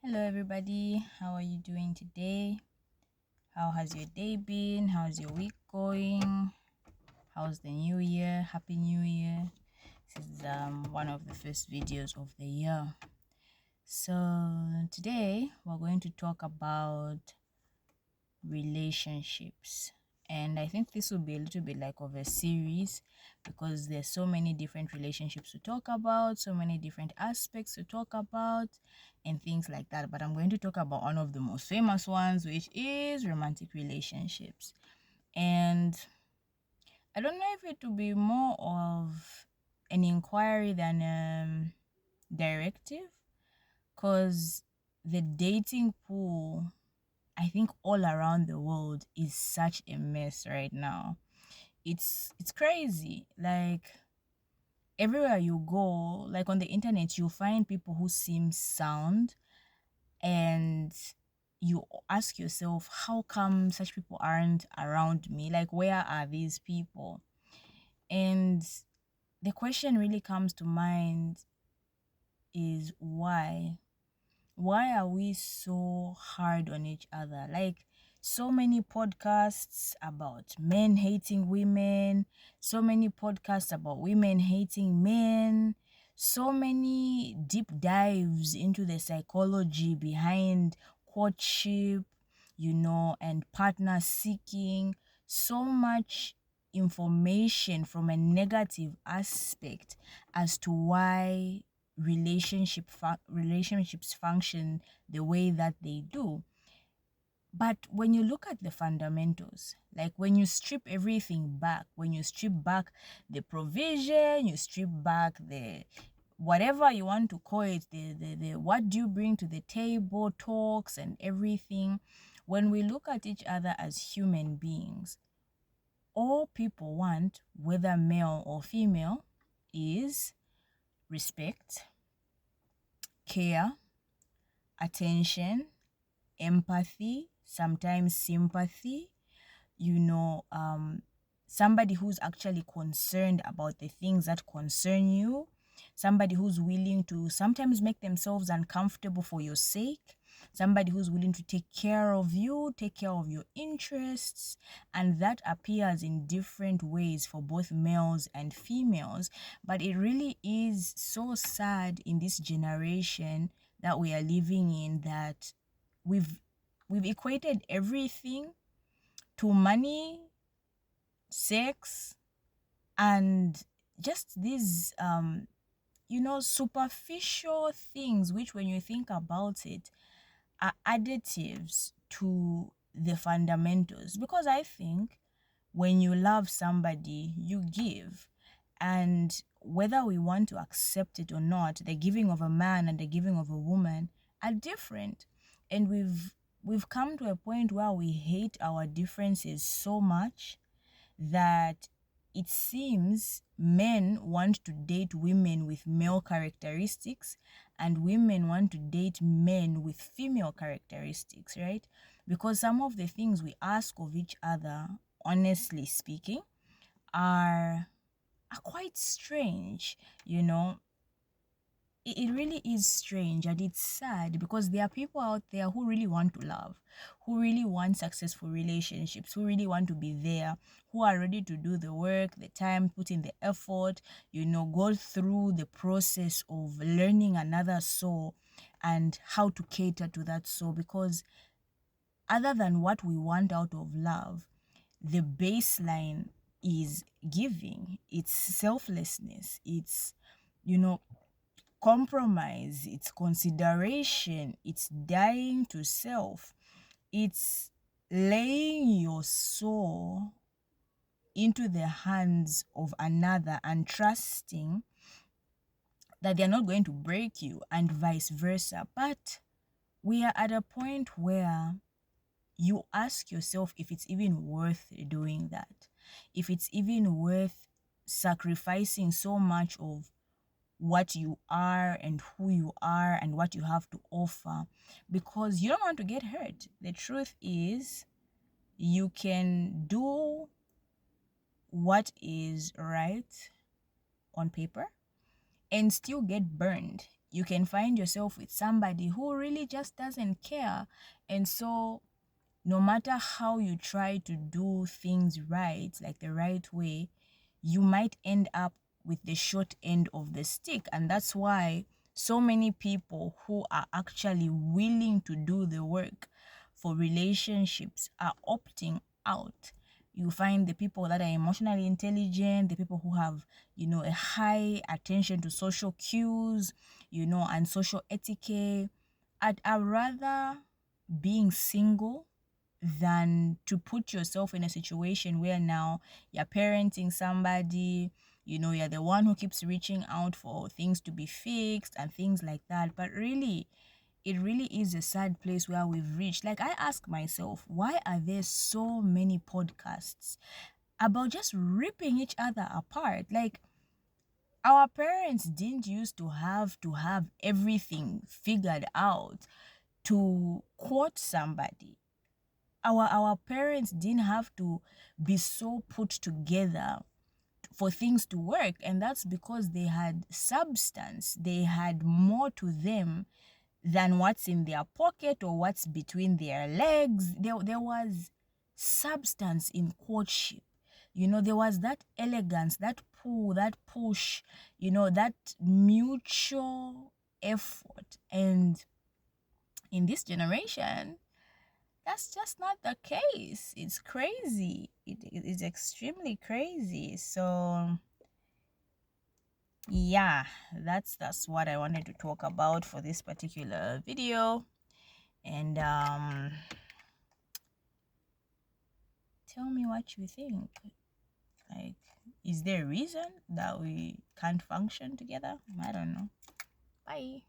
Hello, everybody. How are you doing today? How has your day been? How's your week going? How's the new year? Happy New Year. This is one of the first videos of the year. So, today we're going to talk about relationships. And I think this will be a little bit like of a series because there's so many different relationships to talk about, so many different aspects to talk about, and things like that. But I'm going to talk about one of the most famous ones, which is romantic relationships. And I don't know if it will be more of an inquiry than directive, because the dating pool, I think, all around the world is such a mess right now. It's crazy. Like everywhere you go, like on the internet, you'll find people who seem sound, and you ask yourself, how come such people aren't around me? Like, where are these people? And the question really comes to mind is why? Why are we so hard on each other? Like, so many podcasts about men hating women, so many podcasts about women hating men, so many deep dives into the psychology behind courtship, and partner seeking, so much information from a negative aspect as to why relationships function the way that they do. But when you look at the fundamentals, like when you strip everything back, when you strip back the provision, you strip back the whatever you want to call it, the what do you bring to the table, talks and everything, when we look at each other as human beings, all people want, whether male or female, is respect, care, attention, empathy, sometimes sympathy, somebody who's actually concerned about the things that concern you, somebody who's willing to sometimes make themselves uncomfortable for your sake, somebody who's willing to take care of you, take care of your interests. And that appears in different ways for both males and females. But it really is so sad in this generation that we are living in that we've equated everything to money, sex, and just these superficial things, which when you think about it are additives to the fundamentals. Because I think when you love somebody, you give. And whether we want to accept it or not, the giving of a man and the giving of a woman are different. And we've come to a point where we hate our differences so much that it seems men want to date women with male characteristics and women want to date men with female characteristics, right? Because some of the things we ask of each other, honestly speaking, are quite strange, it really is strange, and it's sad because there are people out there who really want to love, who really want successful relationships, who really want to be there, who are ready to do the work, the time, put in the effort, go through the process of learning another soul and how to cater to that soul. Because other than what we want out of love, the baseline is giving, it's selflessness, it's, compromise, it's consideration, it's dying to self, it's laying your soul into the hands of another and trusting that they're not going to break you, and vice versa. But we are at a point where you ask yourself if it's even worth doing that, if it's even worth sacrificing so much of what you are and who you are and what you have to offer, because you don't want to get hurt. The truth is, you can do what is right on paper and still get burned you can find yourself with somebody who really just doesn't care. And so no matter how you try to do things right, like the right way, you might end up with the short end of the stick. And that's why so many people who are actually willing to do the work for relationships are opting out. You find the people that are emotionally intelligent, the people who have, a high attention to social cues, and social etiquette, are rather being single than to put yourself in a situation where now you're parenting somebody, you're the one who keeps reaching out for things to be fixed and things like that. But really, it really is a sad place where we've reached. Like, I ask myself, why are there so many podcasts about just ripping each other apart? Like, our parents didn't used to have everything figured out to quote somebody. Our parents didn't have to be so put together for things to work, and that's because they had substance. They had more to them than what's in their pocket or what's between their legs. There was substance in courtship. There was that elegance, that pull, that push, that mutual effort. And in this generation, that's just not the case. It's crazy. It is extremely crazy. So yeah, that's what I wanted to talk about for this particular video. And tell me what you think. Like, is there a reason that we can't function together? I don't know. Bye.